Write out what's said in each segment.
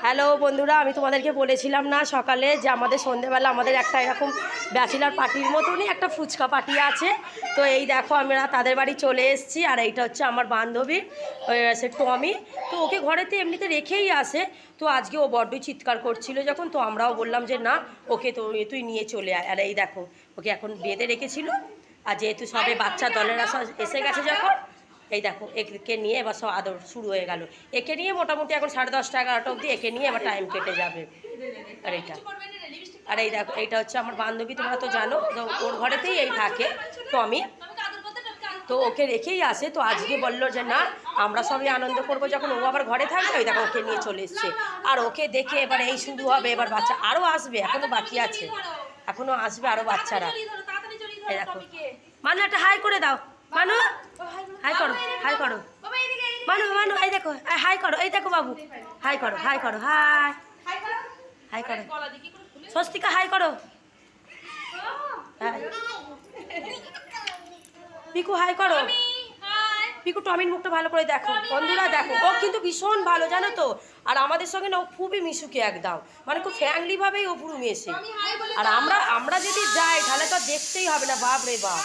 Hello বন্ধুরা, আমি তোমাদেরকে বলেছিলাম না সকালে যে আমাদের সন্ধেবেলা আমাদের একটা এরকম ব্যাচেলার পার্টির মতনই একটা ফুচকা পার্টি আছে। তো এই দেখো আমরা তাদের বাড়ি চলে এসেছি। আর এইটা হচ্ছে আমার বান্ধবী, সে টমি। তো ওকে ঘরেতে এমনিতে রেখেই আসে। তো আজকে ও বড্ডই চিৎকার করছিল যখন, তো আমরাও বললাম যে না, ওকে তো তুই নিয়ে চলে আয়। আর এই দেখো ওকে এখন বেঁধে রেখেছিল। আর যেহেতু সবে বাচ্চা দলেরা এসে গেছে যখন, এই দেখো একে নিয়ে এবার সব আদর শুরু হয়ে গেল। একে নিয়ে মোটামুটি এখন 10:30 11টা অবধি একে নিয়ে এবার টাইম কেটে যাবে। আর এই দেখো এইটা হচ্ছে আমার বান্ধবী, তোমরা তো জানো, তো ওর ঘরেতেই এই থাকে টমি। তো ওকে রেখেই আসে। তো আজকে বললো যে না, আমরা সবাই আনন্দ করবো যখন ও আবার ঘরে থাকবে। ওই দেখো ওকে নিয়ে চলে এসছে। আর ওকে দেখে এবার এই শুরু হবে, এবার বাচ্চা আরও আসবে, এখনও বাকি আছে, এখনও আসবে আরও বাচ্চারা। এই দেখো মানু একটা হাই করে দাও, মানু হাই করো, হাই করো মানু, মানু এই দেখো হাই করো, এই দেখো বাবু হাই করো, হাই করো, হাই হাই করো, স্বস্তিকা হাই করো, হাই পিকু হাই করো, পিকু টমির মুখটা ভালো করে দেখো বন্ধুরা। দেখো ও কিন্তু ভীষণ ভালো, জানো তো। আর আমাদের সঙ্গে না ও খুবই মিশুকে একদম, মানে খুব ফ্র্যাঙ্কলিভাবেই ও পুরো মেশে। আর আমরা যদি যাই তাহলে তো দেখতেই হবে না, বাপ রে বাপ।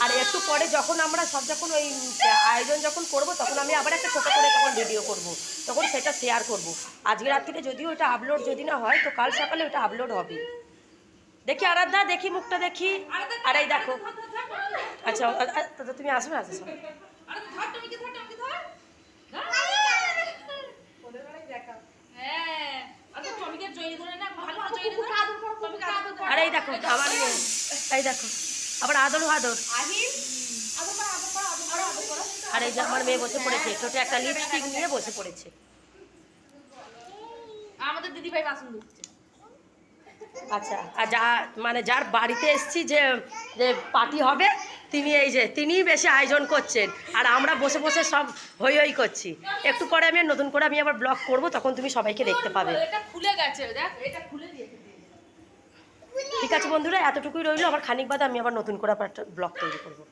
আর একটু পরে যখন আমরা সব যখন ওই আয়োজন যখন করবো, তখন আমি আবার একটা ছোটো করে তখন ভিডিও করব, তখন সেটা শেয়ার করব। আজকে রাত্রিতে যদিও ওটা আপলোড যদি না হয়, তো কাল সকালে ওটা আপলোড হবে। দেখি আরাধ্যা, দেখি মুখটা দেখি। আর এই দেখো, আচ্ছা তুমি আসবে, আচ্ছা আর এই দেখো আবার, এই দেখো আবার আদর আদর। আর এই যে আমার মেয়ে বসে পড়েছে, ছোট একটা লিপস্টিক নিয়ে বসে পড়েছে। আমাদের দিদি ভাই বাসন ধুচ্ছে। আচ্ছা, আর মানে যার বাড়িতে এসছি যে পার্টি হবে, তিনিই বেশি আয়োজন করছেন। আর আমরা বসে বসে সব হই হই করছি। একটু পরে আমি নতুন করে আবার ব্লগ করব, তখন তুমি সবাইকে দেখতে পাবে। এটা খুলে গেছে, দেখ এটা খুলে দিয়েছে। ঠিক আছে বন্ধুরা, এতটুকুই রইলো। আবার খানিক বাদে আমি আবার নতুন করে একটা ব্লগ তৈরি করবো।